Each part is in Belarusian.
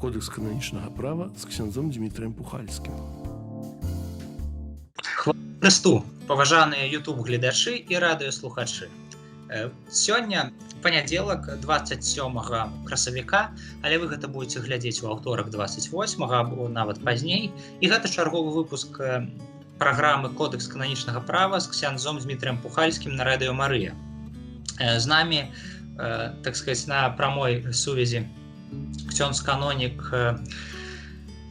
Кодекс кананічнага права з ксяндзом Дмітрыем Пухальскім. Хвала Христу, паважаныя YouTube-гледачы і радыёслухачы. Сёння панядзелак 27 красавіка, але вы гэта будете глядзець у аўторак 28 або нават пазней. І гэта чарговы выпуск праграмы Кодекс кананічнага права з ксяндзом Дмітрыем Пухальскім на радыё Марыя. З намі, так сказать, на прамой сувязі ксёндз-канонік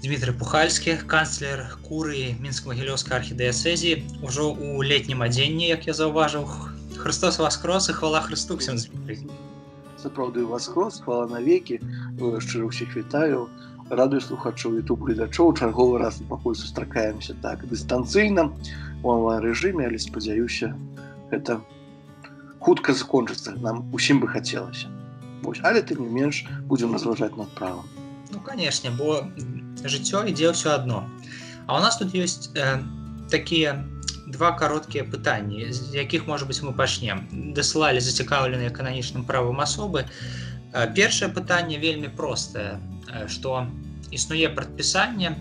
Дмітрый Пухальскі, канцлер курыі Мінск-Магілёўскай архідыяцэзіі, ужо ў летнім адзенні, як я заўважыў. Христос воскрос і хвала Христу, ксёндз Дмітрый. Сапраўды воскрос, хвала навекі, шчыра ўсіх вітаю, радыё слухачоў, YouTube-гледачоў, чарговы раз пакуль сустракаемся так дыстанцыйна, у онлайн-рэжыме, але спадзяюся, гэта хутка закончыцца, нам усім бы хацелася. Але тым не менш будзем разважаць над правам. Ну, канешне, бо жыццё ідзе ўсё адно. А у нас тут ёсць такія два кароткія пытанні, з якіх, можа быць, мы пачнем. Дасылалі зацікаўленыя кананічным правам асобы. Першае пытанне вельмі простае, што існуе прадпісанне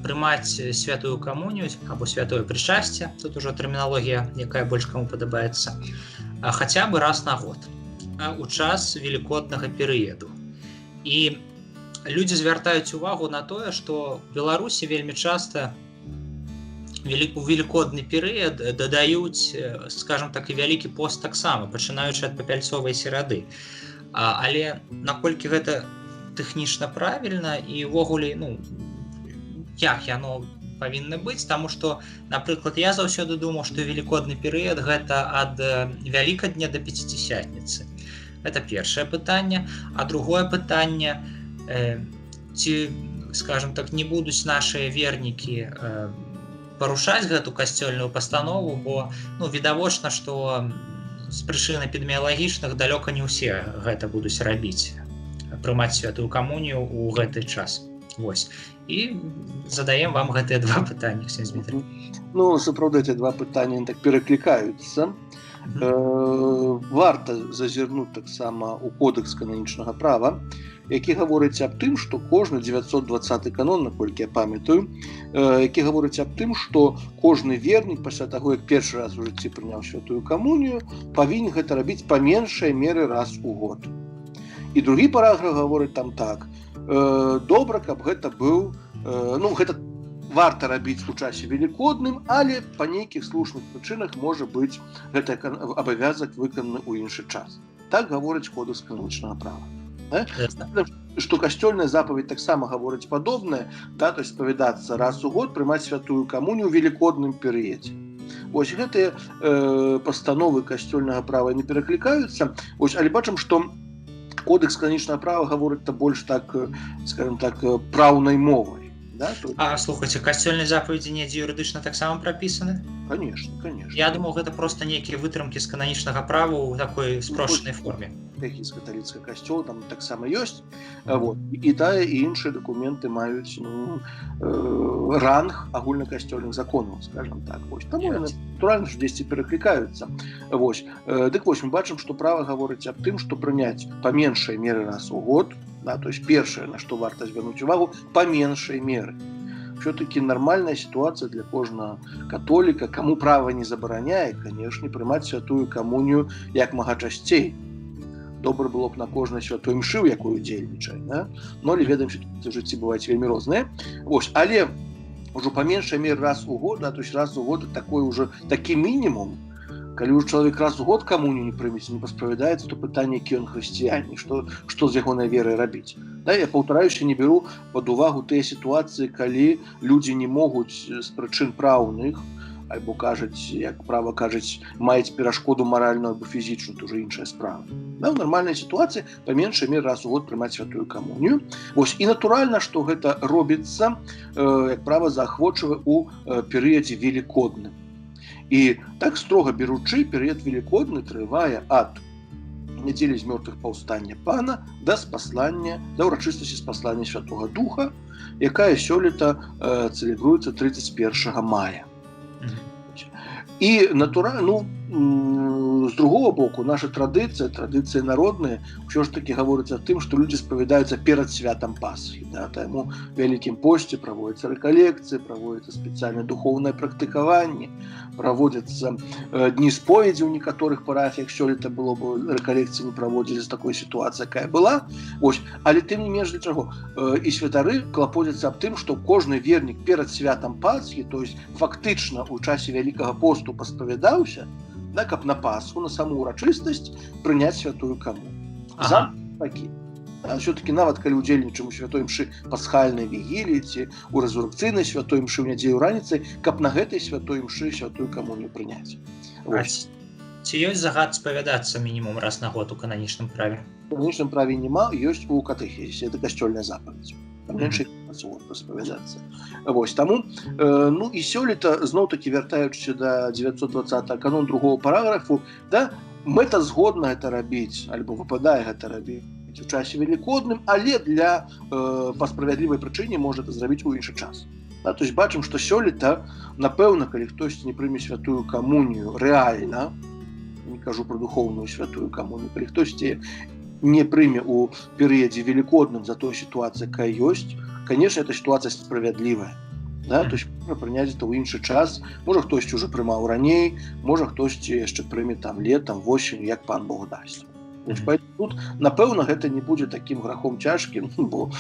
прымаць святую камунію або святое прычасце, тут ужо тэрміналогія, якая больш каму падабаецца, хаця бы раз на год, у час велікоднага перыяду. І людзі звяртаюць увагу на тое, што ў Беларусі вельмі часта у велікодны перыяд дадаюць, скажем так, і вялікі пост таксама, пачынаючы ад папяльцовай серады. Але наколькі гэта тэхнічна правільна і ўвогуле, як яно павінна быць, таму што, напрыклад, я заўсёды думаў, што велікодны перыяд гэта ад Вялікадня да Пяцідзясятніцы. Гэта першае пытанне. А другое пытанне, ці, скажем так, не будуць нашыя вернікі парушаць гэту касцёльную пастанову, бо відавочна, што з прычын эпідэміялагічных далёка не ўсе гэта будуць рабіць, прымаць святую камунію ў гэты час. Вось. І задаем вам гэтыя два пытанні, ксёндз Дмітрый. Сапраўды, эти два пытання так пераклікаюцца. Варта зазірнуць таксама ў Кодекс кананічнага права, які гаворыць аб тым, што кожны 920 канон, наколькі я памятаю, які гаворыць аб тым, што кожны вернік пасля таго, як першы раз у жыцці прыняў святую камунію, павінен гэта рабіць па меншай меры раз у год. І другі параграф гаворыць там так: добра, каб гэта быў, гэта варта рабіць у часе велікодным, але па нейкіх слушных прычынах можа быць гэты абавязак выкананы ў іншы час. Так гаворыць Кодекс кананічнага права. Што касцёльная запаведь таксама гаворыць падобнае, то есть спавядацца раз у год, прымаць святую камунію ў велікодным перыядзе. Вось гэтыя пастановы касцёльнага права не пераклікаюцца, але бачым, што Кодекс кананічнага права гаворыць больш так, скажем так, праўнай мовай. А слухайце, касцёльныя запаведзі недзе юрыдычна таксама прапісаны? Конечно. Я думаў, гэта проста нейкія вытрымкі з кананічнага права ў такой спрошчанай форме. З каталіцкага касцёла там таксама ёсць. І тая і іншыя дакументы маюць ранг агульнакасцёльных законаў, скажем так. Таму яны натуральна ж дзесьці пераклікаюцца. Дык вось, мы бачым, што права гаворыць аб тым, што прыняць па меншай меры раз у год, то есть першае, на што варта звярнуць увагу, па меншай меры. Все-таки нормальная ситуация для кожнага католіка, каму права не забараняе, канешне, прымаць святую камунію як мага часцей. Добра было б на кожнай святой мшы, у якой удзельнічае, але ведаем, што тут жыцці бываюць вельмі розныя. Але ўжо па меншай меры раз у год, то есть раз у год такой уже такі мінімум. Калі ўжо чалавек раз у год камунію не прымець, не паспавядаецца, то пытанне, які ён хрысціянін, што з ягонай верай рабіць. Я паўтараюся, не беру пад увагу тыя сітуацыі, калі людзі не могуць з прычын праўных, альбо кажуць, як права кажуць, маюць перашкоду маральную або фізічную, то ўжо іншая справа. У нармальнай сітуацыі па меншай меры раз у год прымаць святую камунію. І натуральна, што гэта робіцца, як права, заахвочвае ў перыядзе велікодным. І так строга беручы, перыяд велікодны трывае ад нядзелі з мёртвых паўстання Пана да ўрачыстасці спаслання Святога Духа, якая сёлета цэлебруецца 31 мая. І натуральна, з другого боку, наша традыцыі народныя, ўсё ж такі гаворыцца тым, што людзі спавядаюцца перад святам Пасхі. Да? Таму у Вялікім посце праводзяцца рэкалекцыі, праводзяцца спецыяльнае духоўнае практыкаванне, праводзяцца дні споведзі ў некаторых парафіях. Сёлета было б рэкалекцыі не праводзілі з такой сітуацыі, якая была. Вось. Але тым не менш для чаго. І святары клапоцяцца аб тым, што кожны вернік перад святам Пасхі, то есть фактычна ў часе Вялікага посту паспавядаўся, да, каб на Пасху, на саму урачыстасць прыняць святую камунію. Ага. Такі. Все-таки нават калі удзельнічаем у святой мшы пасхальнай вігіліі ці у рэзуррэкцыйнай святой мшы ў нядзелю раніцай, каб на гэтай святой мшы святую камунію прыняць. Ці ёсць загад спавядацца мінімум раз на год у кананічным праве? У кананічным праве няма, ёсць у катэхезе, это касцёльная запаведь. Менш спавядацца. Вось таму ну і сёлета зноў-такі вяртаючыся да 920 канон другого параграфу, да, мэта згодна гэта рабіць, альбо выпадае гэта рабіць у часе велікодным, але для па справядлівай прычыне можа это зрабіць у іншы час. Да, то есть бачым, што сёлета, напэўна, калі хтосьці не прыме святую камунію рэальна, не кажу пра духоўную святую камунію, калі хтосьці не прыме у перыядзе велікодным за той сітуацыяй, якая ёсць, конечно, эта сітуацыя справядлівая. Да? То есть можна прыняць это ў іншы час, можа хтосьці ўжо прымаў раней, можа хтосьці яшчэ прыме там летам, восенню, як пан Бог дасць. Тут, напэўна, гэта не будзе такім грахом цяжкім, бо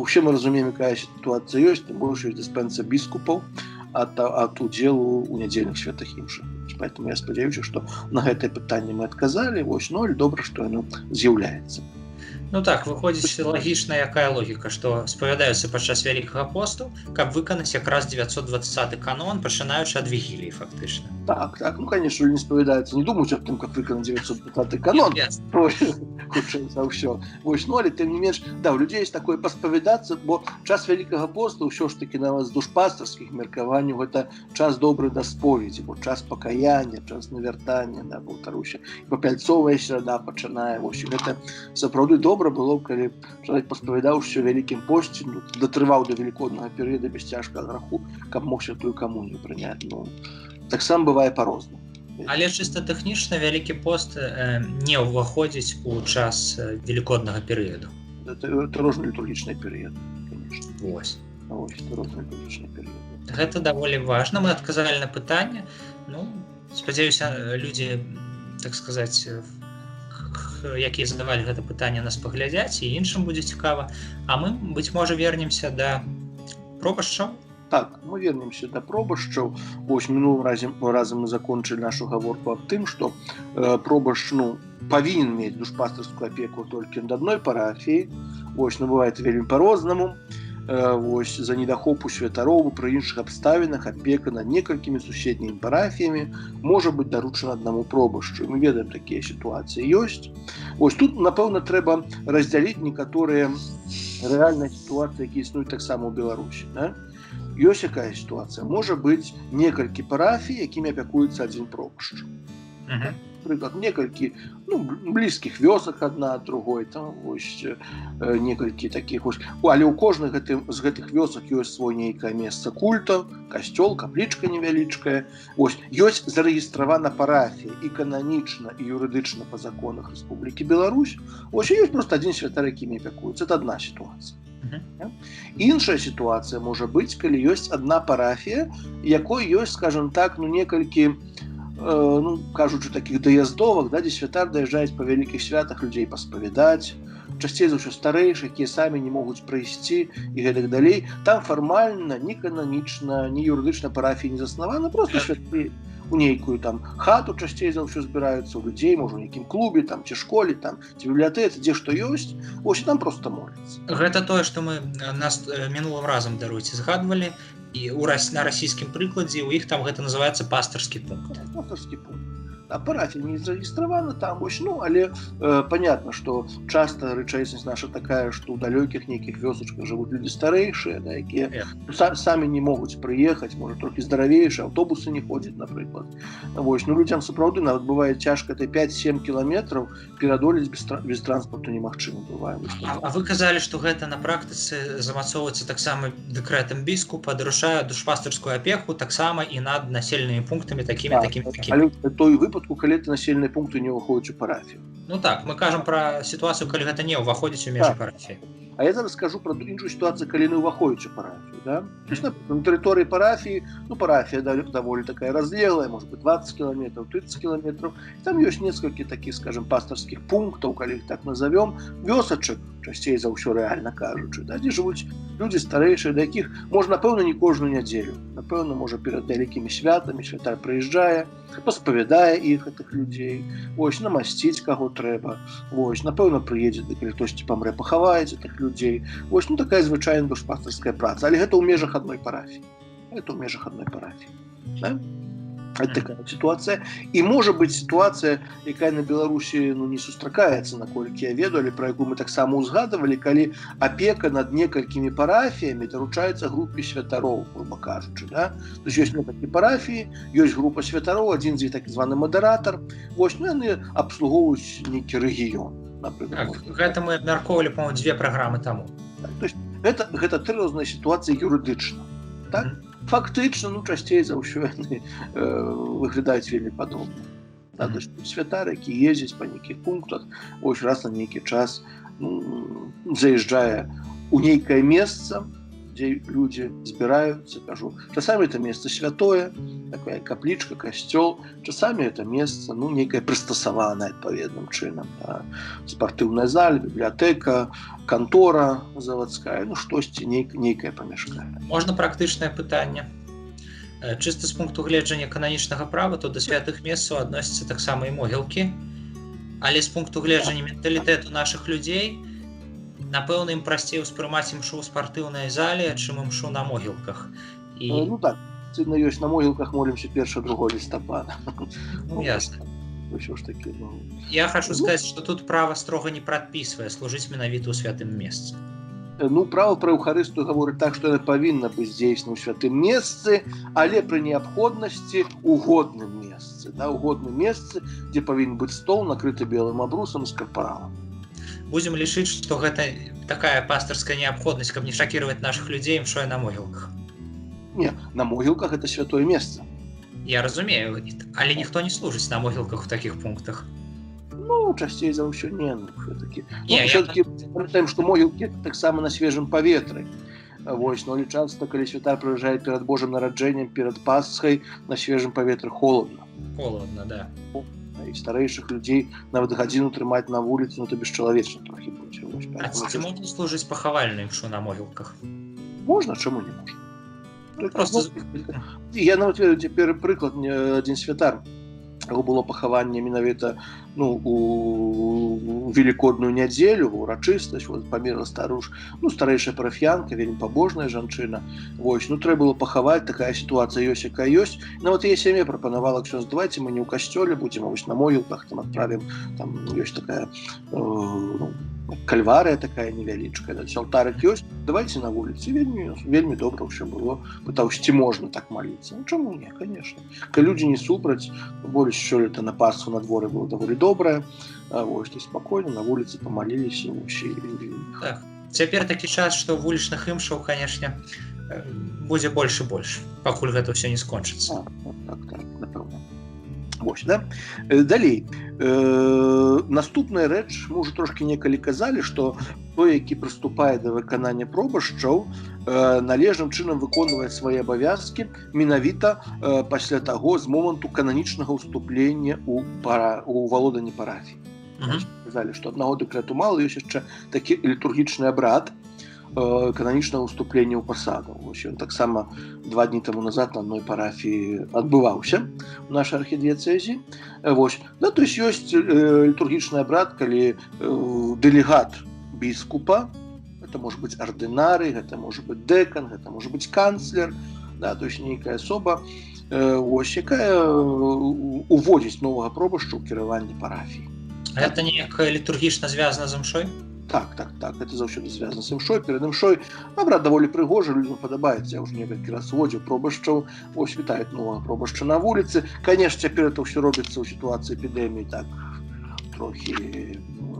ўсе мы разумеем, якая сітуацыя ёсць, тым больш ёсць дыспенсія біскупаў ад удзелу ў нядзельных святых імшах. Поэтому я спадзяюся, што на гэтае пытанне мы адказалі, вось, ну, але добра, што яно з'яўляецца. Ну так, выходзіць лагічна якая логіка, што спавядаюцца падчас Вялікага посту, каб выканаць якраз 920 канон, пачынаючы ад вігіліі фактычна. Так, ну, конечно, не спавядаюцца, не думаюць аб тым, каб выканаць 920 канон. Хутчэй за ўсё. Вось, ну, але тым не менш, да, у людзей ёсць такое паспавядацца, бо час Вялікага посту ўсё ж такі нават з душпастарскіх меркаванняў гэта час добры да споведзі, бо час пакаяння, час навяртання, да, паўтаруся, і папяльцовая серада пачынае. Вось, гэта сапраўды добра было, калі чалавек паспавядаўся ў Вялікім посце, датрываў да велікоднага перыяда без цяжкага граху, каб мог святую камунію прыняць. Ну, таксама бывае па-рознаму. Але чыста тэхнічна Вялікі пост не ўваходзіць у час велікоднага перыяду. Это розны літургічны перыяд, конечно. Вось. Вось, это розны літургічны перыяд. Гэта даволі важна. Мы адказалі на пытанне. Ну, спадзяюся, людзі, так сказаць, якія задавалі гэта пытанне, нас паглядзяць, і іншым будзе цікава. А мы, быць можа, вернемся да пробашчаў. Так, мы вернемся да пробашчаў. Вось мінулым разам мы закончылі нашу гаворку аб тым, што пробашч, ну, павінен мець душпастарскую апеку толькі над адной парафіяй. Вось, ну, бывае вельмі па-рознаму. Вось, за недахопу святароў пры іншых абставінах апека над некалькімі суседнімі парафіямі можа быць даручана аднаму пробашчу. Мы ведаем, такія сітуацыі ёсць. Вось тут, напэўна, трэба раздзяліць некаторыя рэальныя сітуацыі, якія існуюць таксама ў Беларусі. Да? Ёсць якая сітуацыя? Можа быць некалькі парафій, якімі апякуецца адзін пробашч. Напрыклад, некалькі, ну, блізкіх вёсак адна ад другой, там вось некалькі такіх вось. Але ў кожнай з гэтых вёсак ёсць свой нейкае месца культа, касцёл, каплічка невялічкая. Вось, ёсць зарэгістравана парафія і кананічна, і юрыдычна па законах Рэспублікі Беларусь. Вось, ёсць проста адзін святар, якімі апякуецца. Це адна сітуацыя. Іншая сітуацыя можа быць, калі ёсць адна парафія, якой ёсць, скажем так, ну, некалькі, ну, кажучы, такіх даездовак, да, дзе святар даязджаюць па вялікіх святах людзей паспавядаць, часцей за ўсё старэйшых, якія самі не могуць прыйсці і гэтак далей. Там фармальна, ні кананічна, ні юрыдычна парафія не заснавана, проста святары у нейкую там хату часцей за ўсё збіраюцца, у людзей, можа, у нейкім клубе, там, ці школе, там, ці бібліятэцы, дзе што ёсць, ось, там проста моляцца. Гэта тое, што мы нас мінулым разам, даруйце, згадвалі, і на расійскім прыкладзе у іх там гэта называецца пастырскі пункт. Пастырскі пункт. А парафія не зарэгістравана там, вось, ну, але понятно, што часта рэчаіснасць наша такая, што ў далёкіх нейкіх вёсачках жывуць людзі старэйшыя, да, якія самі не могуць прыехаць, можа, трохі здаравейшыя, аўтобусы не ходзяць, напрыклад. Вось, ну, людзям сапраўды нават бывае цяжка 5-7 кіламетраў пераадолець без транспарту немагчыма бывае. А вы казалі, што гэта на практыцы замацоўваецца таксама дэкрэтам біскупа, даручае душпастырскую апеку таксама і над населенымі пунктамі такімі. Але той выпадку, калі ты населеныя пункты не ўваходзяць у парафію. Ну так, мы кажам пра сітуацыю, калі гэта не ўваходзіць у межы парафіі. А я зараз скажу пра іншую сітуацыю, калі не ўваходзіць у парафію. Да? На тэрыторыі парафіі, ну, парафія даволі такая разлеглая, может быть, 20 километров, 30 километров. Там ёсць некалькі такіх, скажем, пастарскіх пунктаў, калі іх так назовем, вёсачак, часцей за ўсё рэальна кажучы, да, дзе жывуць людзі старэйшыя, да якіх можна, напэўна, не кожную нядзелю. Напэўна, можа, перад вялікімі святамі святар прыязджае, паспавядае іх, гэтых людзей, вось, намасціць каго трэба, вось, напэўна, прыедзе, калі хтосьці памрэ, пахаваецца тых людзей. Вось, ну, такая звычайная душпастарская праца, але гэта ў межах адной парафіі. Это ў межах адной парафіі. Да? Это такая ситуация. И может быть ситуация, якая на Беларусі, ну, не сустракаецца, наколькі я ведаю, але пра якую мы таксама узгадывалі, калі апека над некалькімі парафіямі даручаецца групе святароў, грубо кажучы, да? То есть ёсць некалькі парафіі, ёсць група святароў, адзін з іх так званы мадэратар. Вось, ну, яны абслугоўваюць нейкі рэгіён, напрыклад. Так, гэта мы абмяркоўвалі, по-моему, 2 праграмы таму. Так, то есть гэта 3 розныя сітуацыі юрыдычна. Так? Фактычна, ну, часцей за ўсё яны выглядаюць вельмі падобна. Да, святар, які ездзіць па нейкіх пунктах, вось раз на нейкі час, ну, заязджае ў нейкае месца, дзе людзі збіраюцца, кажу. Часамі это месца святое, такая каплічка, касцёл, часамі это месца, ну, нейкае прыстасаванае адпаведным чынам. Да. Спартыўная зала, бібліятэка, кантора заводская, ну, штосьці, нейкае памяшканне. Можна практычнае пытанне. Чыста з пункту гледжання кананічнага права, то да святых месцаў адносяцца таксама і могілкі, але з пункту гледжання менталітэту нашых людзей, напэўна, ім прасцей успрымаць імшу ў спартыўнай зале, чым імшу на могілках. Ну так, цудна ёсць, на могілках молімся 1-2 лістапада. Ну, ясна. Ўсё ж такі, ну... Я хочу сказаць, што тут права строга не прадпісвае служыць менавіта ў святым месцы. Ну, права пра Еўхарыстыю гаворыць так, што яна павінна быць здзейснена ў святым месцы, але пры неабходнасці ў годным месцы. Да, ў годным месцы, дзе павінен быць стол, накрыты белым абрусам з карпаралам. Будзем лічыць, што гэта такая пастырская неабходнасць, каб не шакіраваць нашых людзей імшой на могілках. Не, на могілках гэта святое месца. Я разумею, але ніхто не служыць на могілках у такіх пунктах. Ну, часцей за ўсё не, ну, все-таки. Ну, все-таки памятаем, што могілкі таксама на свежым паветры. Вось, но часто, калі святар прыязджае перад Божым нараджэннем, перад Пасхай, на свежым паветры холодна. Холодна, да. І старэйшых людзей нават гадзіну трымаць на вуліцы, ну, то бесчалавечна трохі будзе. А ці можна служыць пахавальную імшу на могілках? Можна, чаму не можна? Просто... Я нават ведаю цяпер прыклад, адзін святар, яго было пахаванне менавіта, ну, у велікодную нядзелю, урачыстасць, вот, памерла старэйшая парафіянка, вельмі пабожная жанчына. Вось, ну, трэба было пахаваць, такая сітуацыя ёсць, якая ёсць. Нават яе сям'я прапанавала, ксёндз, давайте мы не ў касцёле будзем, а вось на могілках там адправім, там ёсць такая кальварыя такая невялічкая, да, алтарык ёсць, давайте на вуліцы. Вельмі добра ўсё было. Пытаўся, ці можна так маліцца. Ну, чаму не, конечно. Калі людзі не супраць, больш сёлета на Пасху на дворы было даволі добрае, вось, то спакойна на вуліцы памаліліся ўсе. Так. Цяпер такі час, што вулічных імшаў, канешне, будзе больш і больш, пакуль гэта ўсё не скончыцца. Так, напэўна. Вось, да? Далей. Наступная рэч, мы ўжо трошкі некалі казалі, што той, які прыступае да выканання пробашчаў, належным чынам выконвае свае абавязкі менавіта пасля таго з моманту кананічнага ўступлення ў валоданне парафіі. Казалі, што аднаго дэкрэту мала, ёсць яшчэ такі літургічны абрад кананічнага ўступлення ў пасаду. Ён таксама 2 дні таму назад на адной парафіі адбываўся у нашай архідыяцэзі. Да, то есть ёсць літургічны абрад, калі дэлегат біскупа, гэта можа быць ардынарый, гэта можа быць дэкан, гэта можа быць канцлер, да, то есть нейкая асоба, ось, якая уводзіць новага пробашча ў кіраванне парафіі. Гэта неяк літургічна звязана з імшой? Так, это заўсёды звязана з імшой. Перад імшой абрад даволі прыгожы, людзям падабаецца. Я ўжо некалькі раз водзіў пробашчаў, ось вітаюць новага пробашча на вуліцы. Канешне, цяпер это ўсё робіцца ў сітуацыі эпідэміі так трохі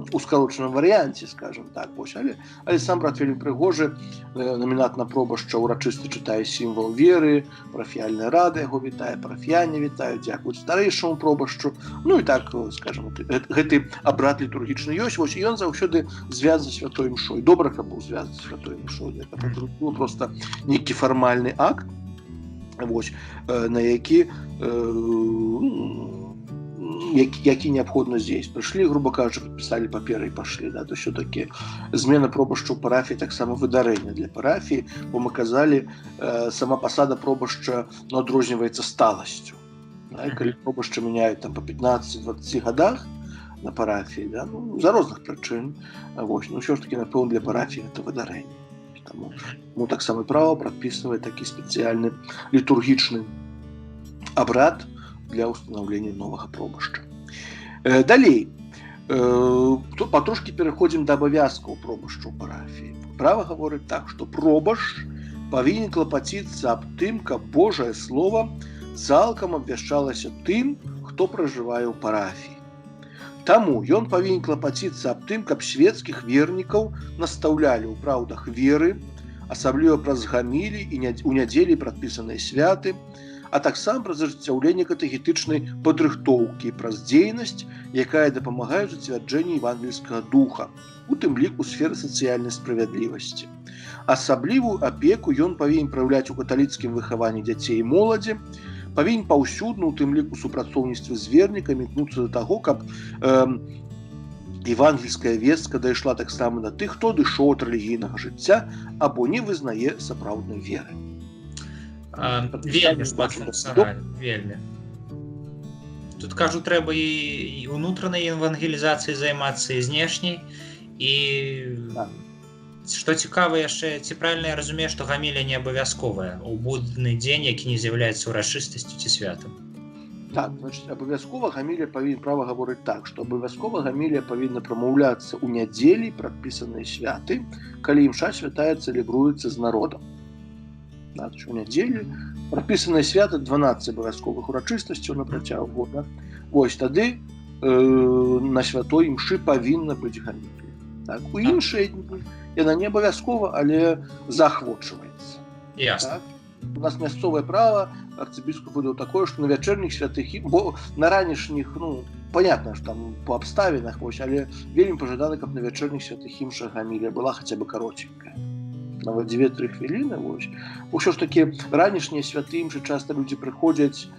у скарочаным варыянце, скажем так, ось, але сам брат вельмі прыгожы, намінат на пробашча ўрачысты чытае сімвал веры, парафіяльная рада яго вітае, парафіяне вітаюць, дзякуюць старэйшаму пробашчу. Ну і так, скажем, гэты абрад літургічны ёсць, вось, і ён заўсёды звязаны з святой імшой. Добра, каб быў звязаны з святой імшой, это быў проста нейкі фармальны акт, вось, на які неабходна здесь. Прыйшлі, грубо кажучы, падпісалі паперы і пашлі. Да? То ўсё-такі змена пробашча ў парафіі таксама выдарэнне для парафіі, бо мы казалі, сама пасада пробашча адрозніваецца сталасцю. Да? І калі пробашча мяняюць там, па 15-20 гадах на парафіі, да? Ну, за розных прычын, вось, ну, ўсё ж такі, напэўна, для парафіі это выдарэнне. Таму таксама права прадпісвае такі спецыяльны літургічны абрад для ўстанаўлення новага пробашча. Далей, патрошкі пераходзім да абавязкаў пробашча ў парафіі. Права гаворыць так, што пробашч павінен клапаціцца аб тым, каб Божае Слова цалкам абвяшчалася тым, хто пражывае ў парафіі. Таму ён павінен клапаціцца аб тым, каб свецкіх вернікаў настаўлялі ў праўдах веры, асабліва праз гамілі і у нядзелі прадпісаныя святы, а таксама праз ажыццяўленне катехетычнай падрыхтоўкі, праз дзейнасць, якая дапамагае зацвярджэнню евангельскага духа, у тым ліку сферы сацыяльнай справядлівасці. Асаблівую апеку ён павінен праяўляць у каталіцкім выхаванні дзяцей і моладзі, павінен паўсюдна, у тым ліку супрацоўніцтве з вернікамі, імкнуцца да таго, каб евангельская вестка дайшла таксама да тых, хто адышоў ад рэлігійнага жыцця або не вызнае сапраўднай веры. Вельмі вельмі. Тут, кажу, трэба і унутранай евангелізацыяй займацца, і знешняй, і што цікава яшчэ, ці правільна я разумею, што гамілія не абавязковая ў будны дзень, які не з'яўляецца ўрачыстасцю ці святам? Так, значит, абавязкова гамілія павінна, права гаворыць так, што абавязкова гамілія павінна прамаўляцца ў нядзелі, прадпісаныя святы, калі імша святая цэлебруецца з народам. Да, у нядзелі прадпісаныя святы 12 абавязковых урачыстасцяў на працягу года. Вось тады на святой імшы павінна быць гамілія. Так, у іншыя дні яна не абавязкова, але заахвочваецца. Ясна. Так? У нас мясцовае права, арцыбіскуп выдаў такое, што на вячэрніх святых, бо на ранішніх, ну, понятно, што там по абставінах, вось, але вельмі пажадана, каб на вячэрніх святых імшах гамілія была хаця бы каротенькая. Нават 2-3 хвіліны, вось. Усё ж такі ранішнія святы імшы часта людзі прыходзяць,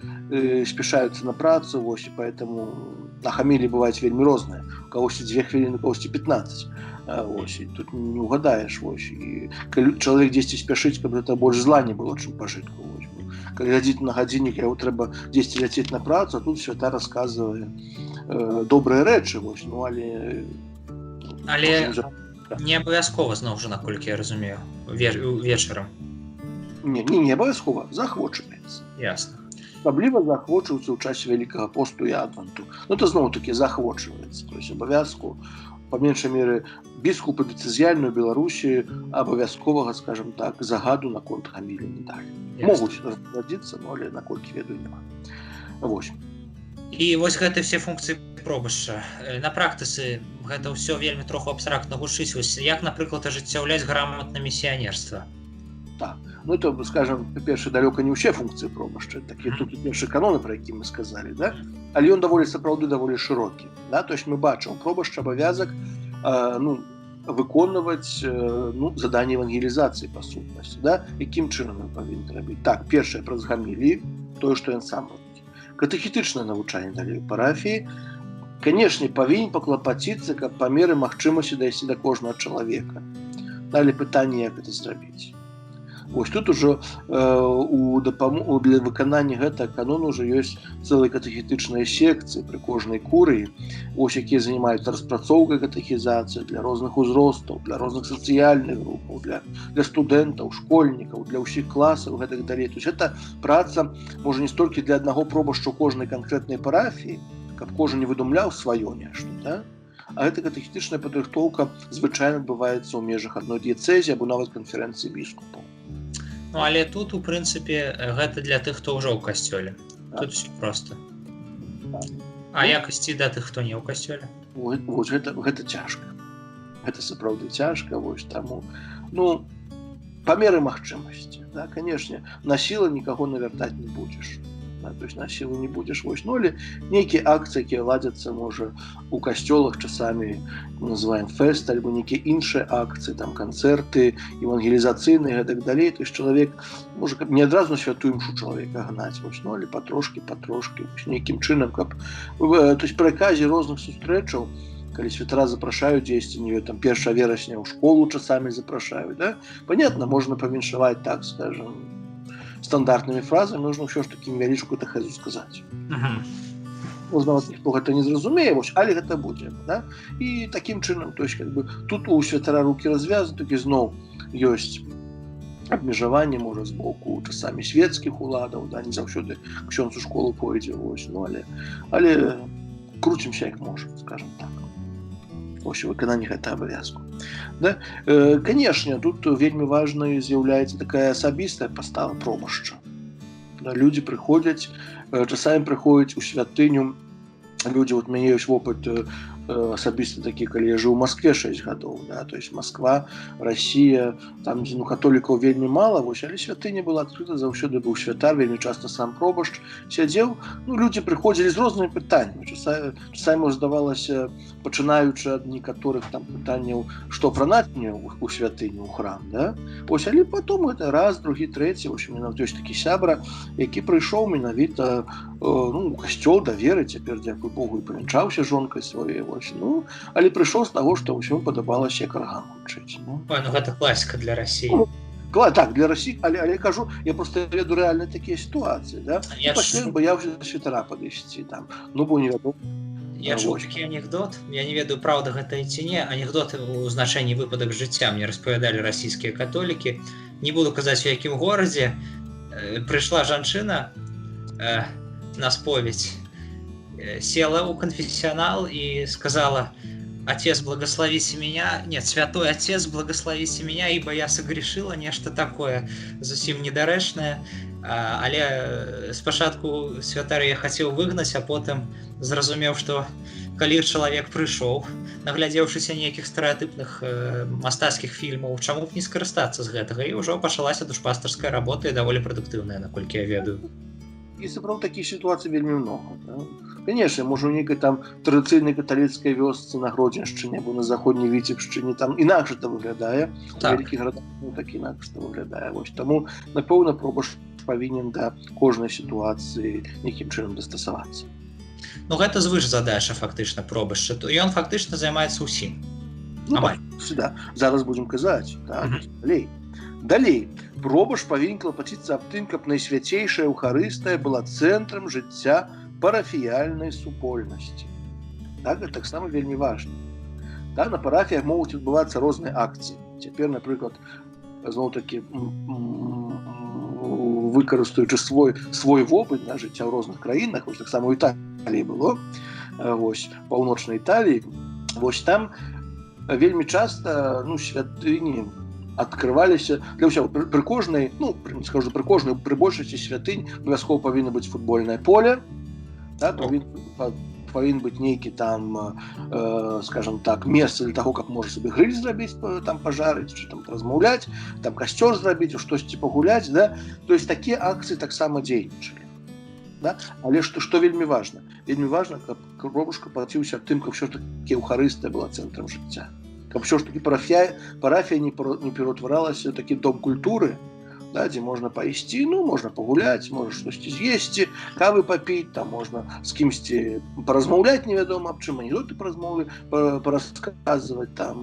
спяшаюцца на працу, вось, і поэтому на гаміліі бываюць вельмі розныя. У кагосьці 2 хвіліны, у кагосьці 15. Вось, і тут не угадаеш, вось. І калі чалавек дзесьці спяшыць, каб гэта больш зла не было, чым пажытку, вось. Калі глядзіць на гадзіннік, яго трэба дзесьці ляцець на працу, а тут свята расказвае добрыя рэчы, вось, ну, але не абавязкова, зноў жа, наколькі я разумею, вечарам. Не абавязкова, заахвочваецца. Ясна. Асабліва заахвочваецца ў часе вялікага посту і адвенту. Ну, это зноў-такі заахвочваецца. То есть абавязку, па меншай меры, біскупы дэцызіяльнай Беларусі абавязковага, скажем так, загаду наконт гамілі не далі. Могуць разгадзіцца, але наколькі ведаю няма. Вось. І вось гэты все функцыі пробашча. На практыцы гэта ўсё вельмі троху абстрактна гучыць. Вось як, напрыклад, ажыццяўляць граматна місіянерства? Так. Ну, это, скажем, па-першае, далёка не ўсе функцыі пробашча. Такія тут першы каноны, пра які мы сказалі, да? Але ён сапраўды даволі шырокі. Да? То есть мы бачым, пробашча абавязак выконваць заданне евангелізацыі па сутнасці. Да? Якім чынам мы павінны рабіць? Так, першае, праз гаміліі, тое, што ён сам робіць. Катэхетычнае навучанне далей у парафіі, канешне, павінен паклапаціцца, каб па меры магчымасці дайсці да кожнага чалавека. Далі пытанне, як гэта зрабіць. Вось тут ужо для выканання гэтага канону ўжо ёсць цэлыя катэхетычныя секцыі пры кожнай курыі, вось якія занимаюцца распрацоўкай катэхізацыі для розных узростаў, для розных сацыяльных групаў, для студэнтаў, школьнікаў, для ўсіх класаў і гэтак далей. То есть гэта праца можа не столькі для аднаго пробашча кожнай канкрэтнай парафіі, каб кожны не выдумляў сваё нешта, да? А гэта катэхетычная падрыхтоўка звычайна адбываецца ў межах адной дыяцэзіі або нават канферэнцыі біскупаў. Ну, але тут, у прынцыпе, гэта для тых, хто ўжо ў касцёле. Тут все проста. А як ісці да тых, хто не ў касцёле? Вось гэта цяжка. Гэта сапраўды цяжка, вось таму. Ну, па меры магчымасці, да, канешне, на сілу нікаго навяртаць не будзеш. Да, то есть на сілу не будзеш, вось, ну, але нейкія акцыі, якія ладзяцца, можа, у касцёлах часамі называем фэст, альбо нейкія іншыя акцыі, там, канцэрты, евангелізацыйныя і так далей. То есть чалавек, можа, каб не адразу на святую імшу чалавека гнаць, вось, ну, але патрошкі, вось, нейкім чынам, каб, то есть пры аказе розных сустрэчаў, калі святара запрашаюць дзесьці, не ведаю, там, 1 верасня ў школу часамі запрашаюць, да? Понятно, можна павіншаваць, так скажем, стандартнымі фразамі, нужно ўсё ж такі невялічкую тахэзу сказаць. Нават ніхто гэта не зразумее, вось, але гэта будзе, да? І такім чынам, то есть, как бы, тут у святара рукі развязаны, такі зноў ёсць абмежаванне, можа, з боку часамі свецкіх уладаў, да, не заўсёды ксёндз у школу пойдзе, вось, ну, але круцімся як можам, скажем так. Вось, выкананне гэта абавязку. Да? Канешне, тут вельмі важнай з'яўляецца такая асабістая пастава пробашча. Да, людзі прыходзяць, часамі прыходзяць у святыню, людзі, вот у мяне ёсць вопыт асабіста такі, калі я жыў у Маскве 6 гадоў, да, то есть Масква, Расія, там, дзе, ну, католікаў вельмі мала, вось, але святыня была адкрыта, заўсёды быў святар, вельмі часта сам пробашч сядзеў, ну, людзі прыходзілі з рознымі пытаннямі, часамі здавалася, пачынаючы ад некаторых там пытанняў, што апранаць мне у святыню, у храм, да, вось, але потом гэта раз, другі, трэці, вось, у мяне ёсць такі сябра, які прыйшоў менавіта, ну, у касцёл даверы, цяпер, дзякуй Богу, і павянчаўся жонкай сваёй, вось, ну, але прыйшоў з таго, што ўсім падабалася як арган гучыць. Ну. Ой, ну гэта класіка для Расіі. Так, для Расіі, але кажу, я просто веду рэальна такія сітуацыі, да? Я баяўся да святара падысці, там, ну, бо невядома. Я чуў такі анекдот, я не ведаю, праўда гэта ці не, анекдот у значэнні выпадак жыцця мне распавядалі расійскія католікі. Не буду казаць, у якім горадзе прыйшла жанчына на споведь, села у конфессионал и сказала: «Отец, благословите меня». Нет, святой отец, благословите меня, ибо я согрешила нечто такое зусім недарэчнае. Але спачатку святар я хацеў выгнаць, а потым зразумеў, што калі чалавек прыйшоў, наглядзеўшыся нейкіх стэрэатыпных мастацкіх фільмаў, чаму б не скарыстацца з гэтага? І ўжо пачалася душпастарская работа, і даволі прадуктыўная, наколькі я ведаю. І сапраўды такіх сітуацый вельмі многа. Да? Конечно, можа у нейкай там традыцыйнай каталіцкай вёсцы на Гродзеншчыне або на заходняй Віцебшчыне там інакш гэта выглядае. Так. У вялікіх гарадах так інакш гэта выглядае. Вось, таму, напэўна, пробашч павінен да кожнай сітуацыі нейкім чынам дастасавацца. Ну гэта звышзадача фактычна пробашча. Ён фактычна займаецца ўсім. Ну, да. Зараз будзем казаць. Так, Далей. Пробашч павінен клапаціцца аб тым, каб найсвяцейшая Еўхарыстыя была цэнтрам жыцця парафіяльнай супольнасці. Так, гэта таксама вельмі важна. Так, на парафіях могуць адбывацца розныя акцыі. Цяпер, напрыклад, зноў-такі выкарыстаючы свой вопыт на жыцця ў розных краінах, вось таксама ў Італіі было, вось, паўночнай Італіі, вось там вельмі часта, ну, святыні адкрываліся для ўсяго. Пры кожнай, ну, скажу, пры большасці святынь абавязкова павінна быць футбольнае поле, так, павінен быць нейкі там, скажем так, месца для таго, каб можа сабе грыль зрабіць, там пажарыць, чи там размаўляць, там касцёр зрабіць, штосьці пагуляць, да? То есть такія акцыі таксама дзейнічалі. Да? Але што вельмі важна? Вельмі важна, каб пробашч клапаціўся аб тым, каб ўсё ж такі Еўхарыстыя была цэнтрам жыцця. Каб ўсё ж такі парафія не пераўтваралася ў такі дом культуры, да, дзе можна пайсці, ну, можна пагуляць, можна штосьці з'есці, кавы папіць, там можна з кімсьці паразмаўляць невядома аб чым, анекдоты парасказваць, там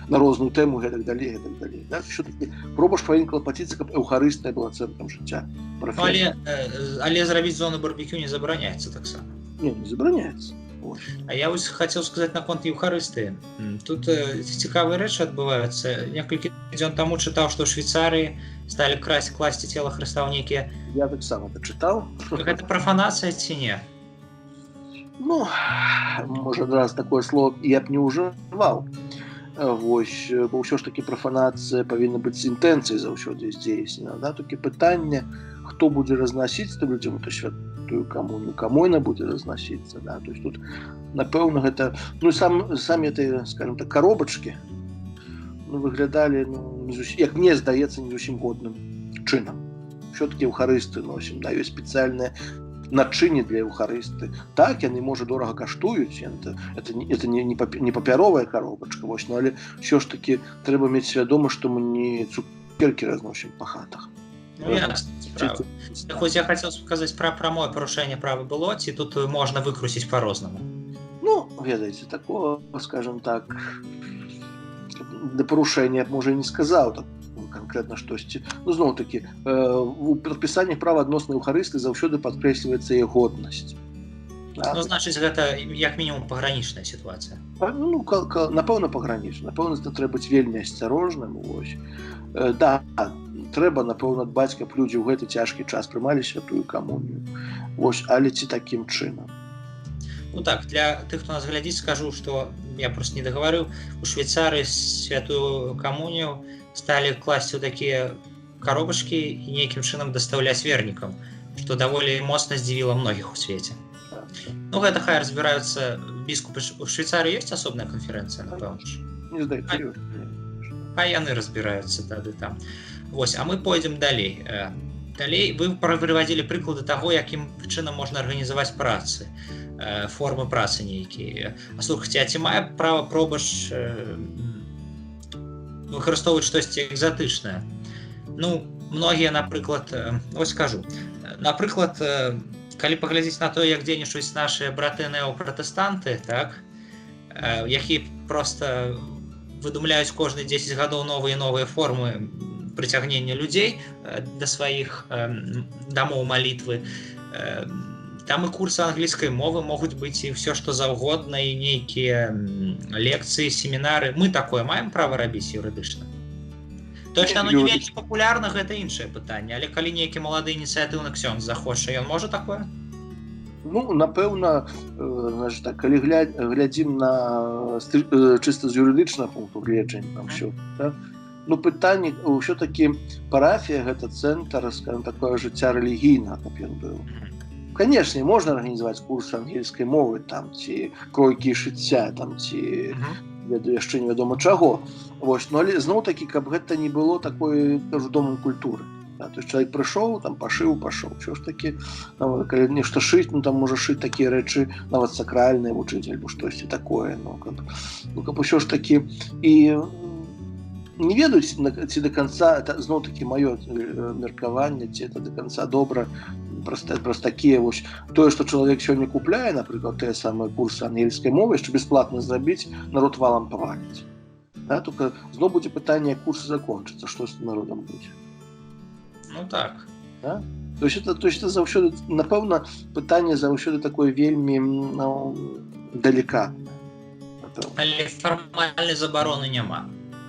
на розную тэму гэтак далей. Да? Все-таки пробаш павінен клапаціцца, каб эўхарыстыя была цэнтрам жыцця парафіяна. Але зрабіць зону барбекю не забараняецца таксама. Не забараняецца. А я вось хацеў сказаць наконт Еўхарыстыі. Тут цікавыя рэчы адбываюцца. Некалькі дзён таму чытаў, што ў Швейцарыі сталі класці цела Хрыста ў нейкія... Я таксама дачытаў. Гэта прафанацыя ці не? Ну, можа, раз такое слово я б не ўжываў. Вось, бо ўсё ж такі прафанацыя павінна быць з інтэнцыяй заўсёды здзейснена. Да? Толькі пытанне, хто будзе разнасіць людзям эту святую камунію, каму яна будзе разнасіцца. Да? То есть тут, напэўна, гэта... Ну, самі этой, скажем так, коробачкі выглядалі, як мне здаецца, не зусім годным чынам. Все-таки эўхарысты носім, да, ёсць спецыяльныя начынні для эўхарысты. Так, яны, можа, дорага каштуюць, это не папяровая коробачка, вось, но але ўсё ж таки трэба мець свядома, што мы не цукеркі разносім па хатах. Ну, ясна, справа. Хоць я хацеў сказаць пра прамое парушэнне права было, ці тут можна выкруціць па-рознаму? Ну, ведаеце, такого, скажем так, да парушэння, можа, і не сказаў, так, конкретно штосьці. Ну, зноў-такі, у падпісаннях права адносна эўхарысты заўсёды падкрэсліваецца яе годнасць. Да? Ну, значыць, гэта як мінімум пагранічная сітуацыя. Ну, напэўна, пагранічна. Напэўна, трэба быць вельмі асцярожным. Да, трэба, напэўна, дбаць, каб людзі ў гэты цяжкі час прымалі святую камунію. Вось, але ці такім чынам? Ну так, для тых, хто нас глядзіць, скажу, што я просто не дагаварыў, у Швейцарыі святую камунію сталі класці ў такія коробачкі і нейкім чынам дастаўляць вернікам, што даволі моцна здзівіла многіх у свеце. Ну, гэта хай разбіраюцца біскупы. У Швейцарыі ёсць асобная канферэнцыя, напэўна? Не здаецца. Хай яны разбіраюцца тады там. Вось, а мы пойдзем далей. Далей вы прыводзілі прыклады таго, якім чынам можна арганізаваць працы, формы працы нейкія. А слухайце, а ці мае права пробаш выкарыстоўваць штосьці экзатычнае? Ну, многія, напрыклад, ось скажу, напрыклад, калі паглядзець на тое, як дзейнічаюць нашыя браты неопратэстанты, так, які проста выдумляюць кожны 10 гадоў новыя і новыя формы прыцягнення людзей да сваіх дамоў малітвы, там і курсы англійскай мовы могуць быць і ўсё, што заўгодна, і нейкія лекцыі, семінары. Мы такое маем права рабіць юрыдычна? Тое, што оно не вельмі папулярна, гэта іншае пытанне, але калі нейкі малады ініцыятыўны ксёндз захоча, ён можа такое? Ну, напэўна, так, калі глядзім на чыста з юрыдычнага пункту гледжання на ўсё, да? Ну, пытанне, ўсё-такі парафія гэта цэнтр, скажем, такое жыцця рэлігійнага, каб ён быў. Конечно, можна арганізаваць курсы ангельскай мовы, там, ці кройкі і шыцця, там, ці яшчэ невядома чаго. Вось, но але зноў-такі, каб гэта не было такой, кажу, домам культуры. Да? То есть чалавек прыйшоў, там, пашыў. Ўсё ж такі, калі нешта шыць, ну, там можа шыць такія рэчы, нават сакральныя вучыць, альбо штосьці такое. Ну, каб ўсё ж такі... І не ведаюць, ці да канца, зноў-такі маё меркаванне, ці это да канца добра, просто такія вось, тое, што чалавек сёння купляе, напрыклад, тыя самыя курсы ангельскай мовы, яшчэ бясплатна зрабіць, народ валам паваліць. Да? Только зноў будзе пытанне, як курсы закончацца, што з народам будзе. Ну так. Да? То есть это заўсёды, напэўна, пытанне заўсёды такое вельмі, ну, далікатнае. Але фармальнай забароны няма.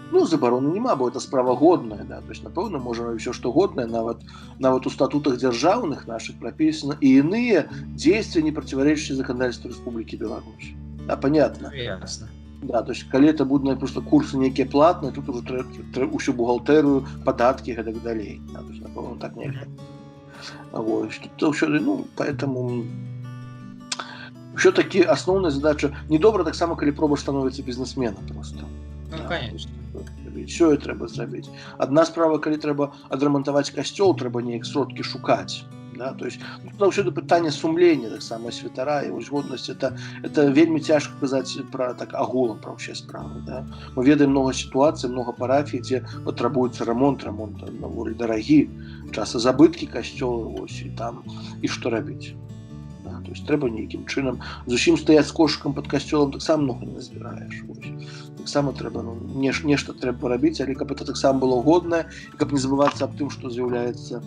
Ну, забароны няма, бо это справа годная, да. То есть, напэўна, можа ўсё што годнае, нават у статутах дзяржаўных нашых прапісана, і іныя дзействия, не противоречащие законодательству Республики Беларусь. Да, понятно? Ясно. Да, то есть, калі это будуць просто курсы нейкія платныя, тут уже трэба ўсю бухгалтэрыю, падаткі і гэтак далей. Да, то есть, напэўна, так нельга. Вось, тут ўсё, ну, поэтому... Ўсё-такі асноўная задача... Недобра таксама, калі пробаш становіцца бізнесменам просто. Ну, конечно. Все это трэба зрабіць. Адна справа, калі трэба адрамантаваць касцёл, трэба неяк сродкі шукаць. Да? То есть, тут заўсёды пытанне сумлення, таксама святара і згоднасць. Это вельмі цяжка казаць пра так агулам пра ўсе справы. Да? Мы ведаем много сітуацый, много парафій, дзе патрабуецца рамонт даволі дарагі, часа забыткі касцёла, ось, і там, і што рабіць. Да? то есть трэба нейкім чынам зусім стаяць з кошыкам пад касцёлам таксама много не назбіраеш. Таксама трэба нешта трэба рабіць, але каб это таксама было годнае, каб не забывацца аб тым, што з'яўляецца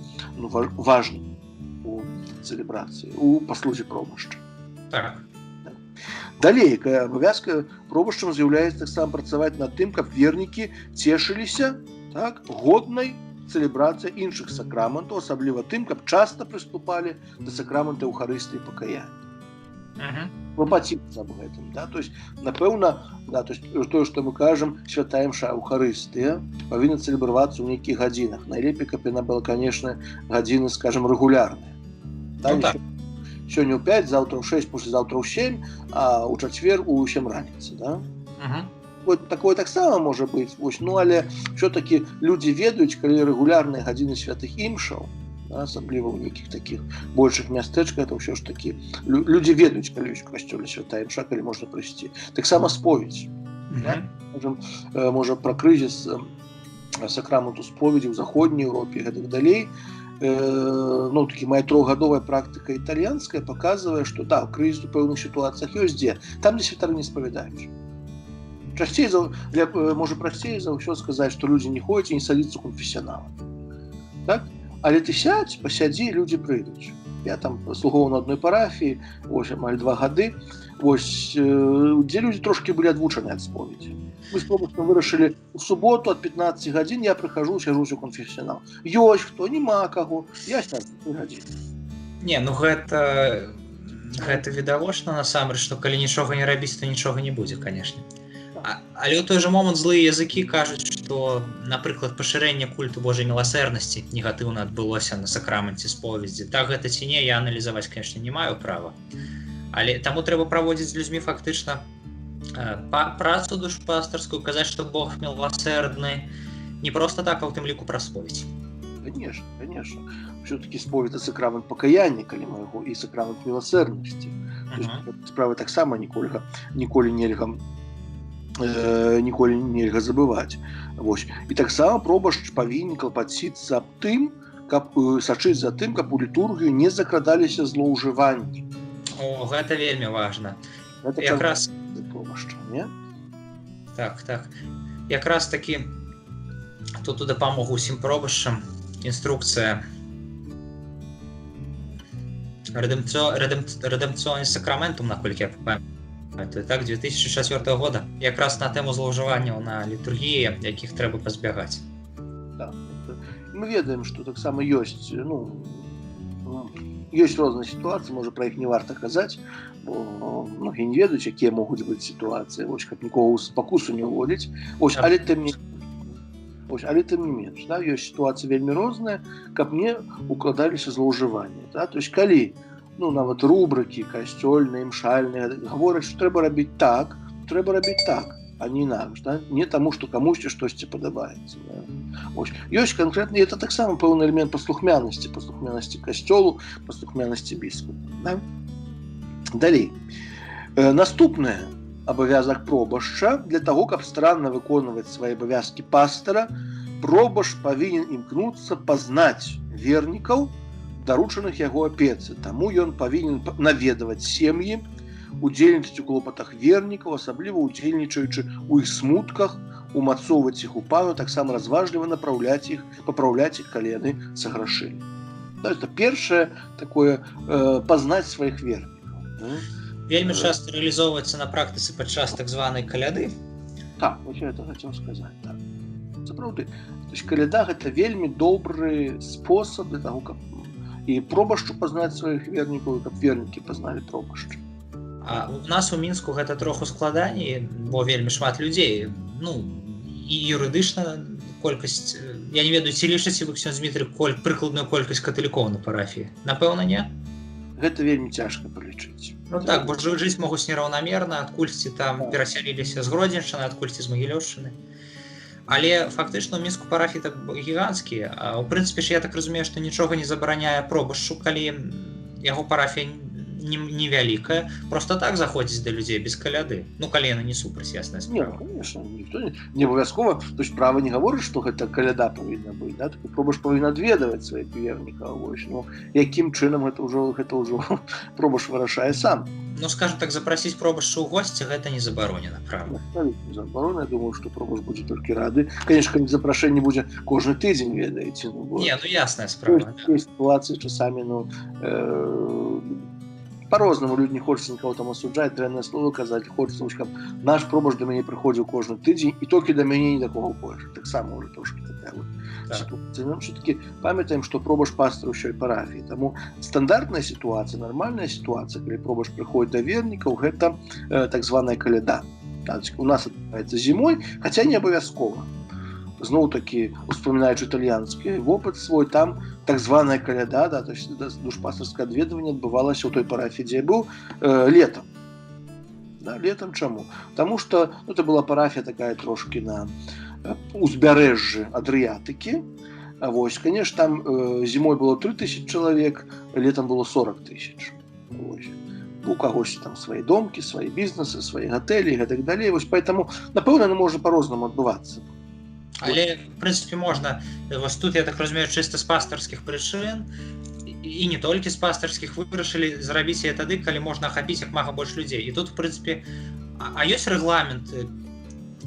важным у цэлебрацыі, у паслузе пробашча. Так. Далей, абавязка пробашчам з'яўляецца таксама працаваць над тым, каб вернікі цешыліся годнай цэлебрацыяй іншых сакраментаў, асабліва тым, каб часта прыступалі да сакрамента Эўхарыстыі і пакаяння. Клапаціцца аб гэтым, то есть, напэўна, то есть тое, што мы кажам, святая імша Эўхарыстыя павінна цэлебравацца ў нейкіх гадзінах. Найлепей, каб яна была, канешне, гадзіны, скажам, рэгулярныя. Сёння ў 5, заўтра ў 6, паслязаўтра ў 7, а ў чацвер у 7 раніцы, такое таксама можа быць, але ўсё-такі людзі ведаюць, калі рэгулярныя гадзіны святых імшаў, асабліва ў нейкіх такіх большых мястэчках, это ўсё ж такі людзі ведаюць, калі ёсць у касцёле святая імша, калі можна прыйсці. Таксама споведзь. Можа пра крызіс сакраменту споведзі ў заходняй Еўропе і гэтак далей. Такі моя 3-гадовая практыка італьянская паказвае, што крызіс у пэўных сітуацыях ёсць дзе, там, дзе святары не спавядаюць. Можа прасцей за ўсё сказаць, што людзі не ходзяць і не садзіцца ў канфесіянала. Але ты сядзь, пасядзі, людзі прыйдуць. Я там слугоў на адной парафіі, амаль 2 гады, дзе людзі трошкі былі адвучаны ад споведзі. Мы з пробашчам вырашылі у суботу ад 15 гадзін я прыхажу, сяджусь у канфесіянал. Ёсць хто, няма каго, я сяджу 3 гадзіны. Не, гэта відавочна насамрэч, што калі нічога не рабіць, то нічога не будзе, канешне. Але ў той жа момант злыя языкі кажуць, што, напрыклад, пашырэнне культу Божай міласэрнасці негатыўна адбылося на сакраменце споведзі. Так гэта ці не, я аналізаваць, канешне, не маю права. Але таму трэба праводзіць з людзьмі фактычна працу душпастарскую, казаць, што Бог міласэрдны, не проста так, а ў тым ліку пра споведь. Конечно. Все-таки споведь это сакрамент пакаяння, калі майго, і сакрамент міласэрнасці. Справа таксама ніколі нельга забываць. І таксама пробашч павінен клапаціцца аб тым, каб сачыць за тым, каб у літургію не закрадаліся злоўжыванні. О, гэта вельмі важна. Якраз пробашча, не? Так. Якраз такі тут у дапамогу усім пробашчам інструкцыя рэдэмпцыёне сакраментум, наколькі я памятаю, так, 2004 года, якраз на тэму злоўжыванняў на літургіі, якіх трэба пазбягаць. Так, мы ведаем, што таксама ёсць розныя сітуацыі, можа, пра іх не варта казаць, бо многія не ведаюць, якія могуць быць сітуацыі, каб нікога ў спакусу не ўводзіць, але тым не менш, ёсць сітуацыі вельмі розныя, каб не укладаліся злоўжыванні. То есть калі нават рубрыкі касцёльныя, імшальныя гавораць, што трэба рабіць так, а не інакш, не таму, што камусьці штосьці падабаецца. Ёсць канкрэтна, это таксама пэўны элемент паслухмянасці касцёлу, паслухмянасці біскупа. Далей. Наступнае абавязак пробашча. Для таго, каб старанна выконваць свае абавязкі пастара, пробашч павінен імкнуцца пазнаць вернікаў, даручаных яго апецы. Таму ён павінен наведаваць сем'і, удзельнічаць у клопатах вернікаў, асабліва удзельнічаючы ў іх смутках, умацоўваць іх упану, таксама разважліва папраўляць іх, калі яны саграшылі. Это першае такое пазнаць сваіх вернікаў. Вельмі часта рэалізоўваецца на практыцы падчас так званай каляды. Так, я это хацеў сказаць. Сапраўды, каляда гэта вельмі добры спосаб для таго, каб і пробашчу пазнаць сваіх вернікаў, і каб вернікі пазналі пробашча. А у нас у Мінску гэта троху складаней, бо вельмі шмат людзей. І юрыдычна колькасць, я не ведаю, ці лічыце вы, ксёндз Дмітрый, прыкладную колькасць каталікоў на парафіі? Напэўна, не? Гэта вельмі цяжка палічыць. Так, бо жыць могуць нераўнамерна, адкульсьці там перасяліліся з Гродзеншчыны, адкульсьці з Магілёўшчыны. Але фактычна ў Мінску парафіі так гіганцкія. У прынцыпе ж я так разумею, што нічога не забараняе пробашчу, калі яго парафія невялікая, просто так заходзіць да людзей без каляды. Ну, калі яны не супраць, ясная Не, справа. конечно, ніхто не абавязкова, то есть права не гаворыць, што гэта каляда павінна быць, да? Проба ж павінна адведаваць сваіх вернікаў, вось, ну, якім чынам гэта ўжо проба ж вырашае сам. Ну, скажем так, запрасіць пробашча ў госці гэта не забаронена, правда. Забарона, я думаю, што проба ж будзе толькі рады. Конечно, калі запрашэнне будзе кожны тыдзень, ведаеце, ну, Не, ну ясная справа. ёсць сітуацыі часамі, ну, по-рознаму люди не хочуць нікого там асуджаць, дрэннае слово казаць, хочуцца, каб наш пробаш да мяне прыходзіў кожны тыдзень, і толькі да мяне не такого больш. Таксама ўжо трошкі такая вот сітуацыя. Нам все-таки памятаем, што пробаш пастор ўсёй парафіі. Таму стандартная сітуацыя, нармальная сітуацыя, калі пробаш прыходзіць да вернікаў, гэта так званая каляда. У нас адбываецца зімой, хаця не абавязкова. Зноў-такі, успамінаючы італьянскі вопыт свой, там так званая каляда, да, то есть душпастарскае адведванне адбывалася ў той парафіі, дзе я быў, летам. Да, летам чаму? Таму што это была парафія такая трошкі на узбярэжжы Адрыятыкі. Вось, конечно, там зімой было 3000 чалавек, летам было 40 000. Вось. У кагось там свае домкі, свае бізнесы, свае гатэлі і гэтак далей. Вось, поэтому, напэўна, можа па-рознаму адбывацца. Але, в прынцыпе, можна, вось тут, я так разумею, чыста з пастарскіх прычын, і не толькі з пастарскіх, вырашылі зрабіць яе тады, калі можна ахапіць як мага больш людзей. І тут, в прынцыпе, ёсць рэгламент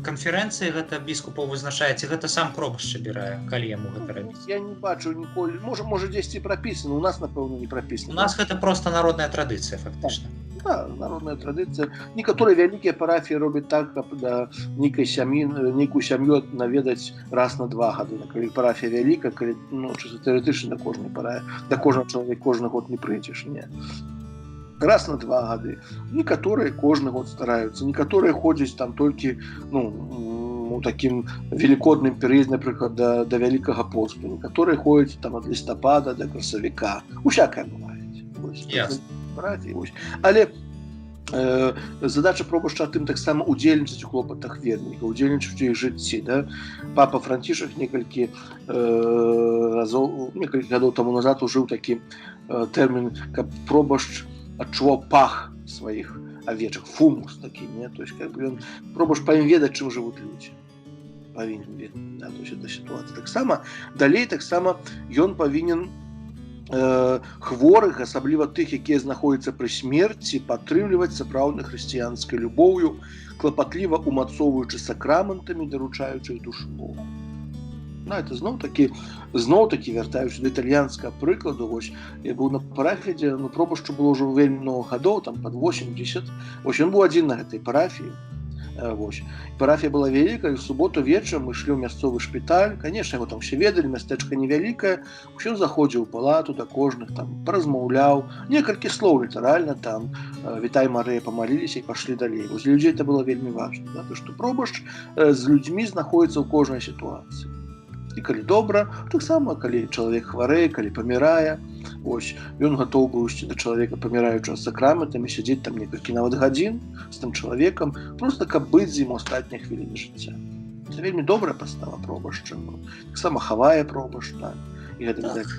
канферэнцыі гэта біскупаў вызначае, ці гэта сам пробашча абірае, калі яму гэта рабіць? Я не бачу ніколі, можа дзесьці прапісана, у нас, напэўна, не прапісана. У нас гэта проста народная традыцыя, фактычна. Да, народная традыцыя. Некаторыя вялікія парафіі робяць так, каб да нейкую сям'ю наведаць раз на 2 гады. Калі парафія вялікая, калі, ну, чыста тэарэтычна да кожнай парафіі, да кожнага чалавека кожны год не прыйдзеш, не. Раз на 2 гады. Некаторыя кожны год стараюцца, некаторыя ходзяць там толькі, ну, у такім велікодным перыядзе, напрыклад, да Вялікага посту. Некаторыя ходзяць там ад лістапада да красавіка. Усякае бывае. Ясно. Але задача пробашча тым таксама удзельнічаць у клопатах вернікаў, удзельнічаць у іх жыцці. Да? Папа Францішак некалькі гадоў таму назад ужыў такі тэрмін, каб пробашч адчуваў пах сваіх авечак, фумус такі, не? То есть, как бы, пробашч павінен ведаць, чым жывуць людзі. Павінен ведаць, да? То есть, это сітуацыя. Таксама, далей таксама ён павінен хворых, асабліва тых, якія знаходзяцца пры смерці, падтрымліваць сапраўднай хрысціянскай любоўю, клапатліва умацоўваючы сакраментамі, даручаючы душу Богу. Ну, это зноў-такі вяртаючы да італьянскага прыкладу. Вось, я быў на парафіі, дзе пробашчу было ўжо вельмі много гадоў, там пад 80. Вось, ён быў адзін на гэтай парафіі. Вось. Парафія была вялікая, і ў суботу вечарам мы ішлі ў мясцовы шпіталь. Конечно, яго там все ведалі, мястэчка невялікае. Ён заходзіў у палату да кожных, там паразмаўляў, некалькі слоў літаральна, там вітай Марыя, памаліліся і пашлі далей. Вось для людзей это было вельмі важна, да? То што пробашч з людзьмі знаходзіцца ў кожнай сітуацыі. І калі добра, таксама калі чалавек хварэе, калі памірае, ось, ён гатоў быў ісці да чалавека паміраючага з сакраментамі, сядзець там некалькі нават гадзін з тым чалавекам, проста каб быць з ім у астатнія хвіліны жыцця. Це вельмі добрая пастава пробашча. Таксама хавае пробашч, так, і гэта так.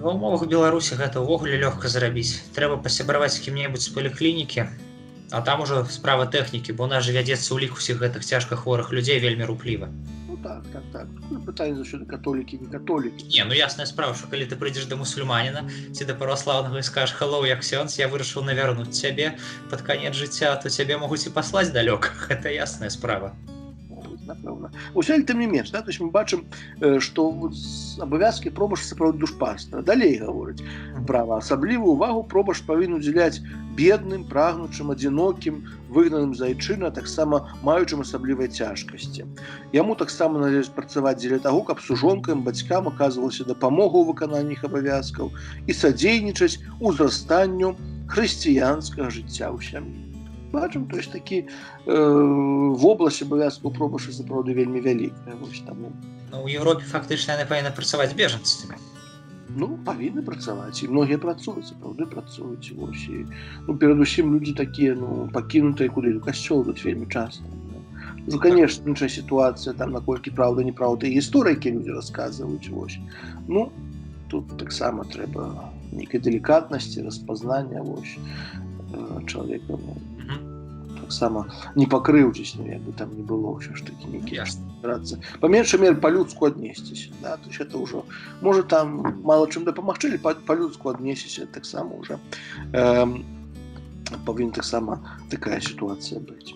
Ва ўмовах Беларусі гэта ўвогуле лёгка зрабіць. Трэба пасябраваць з кім-небудзь з паліклінікі, а там ужо справа тэхнікі, бо у нас жа вядзецца ўлік усіх гэтых цяжка хворых людзей вельмі рупліва. Так. Пытанне заўсёды католікі, не католікі. Не, ну ясная справа, што калі ты прыйдзеш да мусульманіна ці да праваслаўнага і скажаш: «Hello, я ксёндз, я вырашыў навярнуць цябе пад канец жыцця», то цябе могуць і паслаць далёка. Гэта ясная справа. Напэўна. Усё, тым не менш, да? То есть мы бачым, што абавязкі пробашча сапраўды душпастара. Далей гаворыць права. Асаблівую увагу пробашч павінен удзяляць бедным, прагнучым, адзінокім, выгнаным з айчыны, а таксама маючым асаблівай цяжкасці. Яму таксама належыць працаваць дзеля таго, каб сужонкам, бацькам аказвалася дапамога ў выкананні іх абавязкаў і садзейнічаць узрастанню хрысціянскага жыцця ў сям'і. Бачым, то есть такі вобласць абавязкаў пробашча сапраўды вельмі вялікая. Ну, у Еўропе фактычна яны павінны працаваць з бежанцамі. Ну, павінны працаваць, і многія працуюць, сапраўды працуюць. Перадусім людзі такія, пакінутыя куды, у касцёл тут вельмі часта. Ну, конечно, іншая сітуацыя, там наколькі праўда, неправда, і гісторыі, якія людзі расказваюць. Ну, тут таксама трэба нейкай делікатнасці, распазнання вось чалавека, ну, таксама не пакрыўдзіць, ну, як бы там не было ўсё ж такі нейкія старацца па меншай меры па-людску аднесціся, да, то есть это ўжо можа там мала чым дапамагчы, але па-людску аднесіся таксама ўжо павінна таксама такая сітуацыя быць.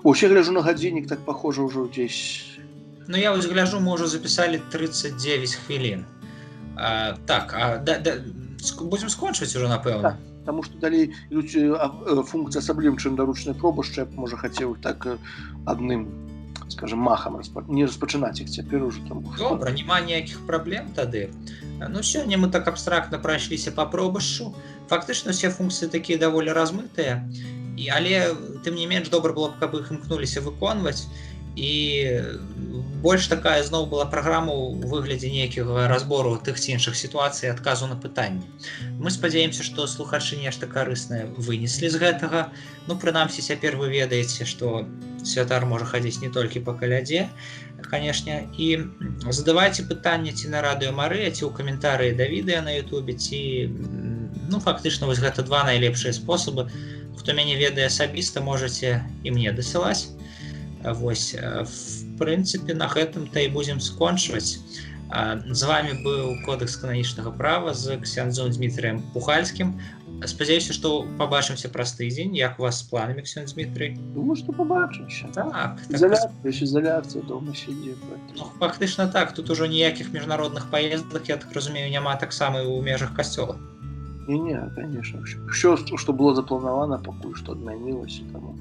Ось я гляжу на гадзіннік, так похоже ўжо дзесь. Ну я вось гляжу, мы ўжо запісалі 39 хвілін. Так, будзем скончваць ужо, напэўна. Таму што далей ідуць функцыі асаблівым, чым даручная проба, яшчэ можа хацеў так адным, скажем, махам не распачынаць іх цяпер ужо там. Добра, няма ніякіх праблем тады. Ну сёння мы так абстрактна прайшліся па пробашчу. Фактычна усе функцыі такія даволі размытыя, але тым не менш добра было б, каб іх імкнуліся выконваць. І больш такая зноў была праграма ў выглядзе нейкага разбору тых ці іншых сітуацый, адказу на пытанні. Мы спадзяемся, што слухачы нешта карыснае вынеслі з гэтага. Ну, прынамсі, цяпер вы ведаеце, што святар можа хадзіць не толькі па калядзе, канешне. І задавайце пытанні ці на радыё Марыя, ці ў каментарыі да відэа на Ютубе, ці, ну, фактычна, вось гэта два найлепшыя спосабы. Хто мяне ведае асабіста, можаце і мне дасылаць. Вось, в прынцыпе, на гэтым-то і будзем скончваць. З вами быў Кодэкс кананічнага права з ксяндзом Дмітрыем Пухальскім. Спадзяюся, што пабачымся праз тыдзень. Як у вас з планамі, ксяндз Дмітрый? Думаю, што пабачымся. Так. Изоляцыя дома сидзі. Ну, фактычна так, тут ужо ніякіх міжнародных паездак, я так разумею, няма таксама і ў межах касцёла. Не, конечно. Все, што было запланавана, пакуль што адмянілася, таму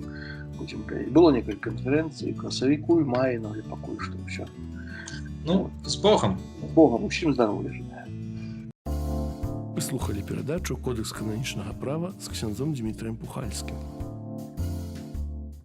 будзем глядзець. Было некалькі канферэнцый, красавіку і маі, але пакуль што ўсё. Ну, з Богам. З Богам, усім здароўя жадаю. Вы слухалі перадачу «Кодекс кананічнага права» з ксяндзом Дмітрыем Пухальскім.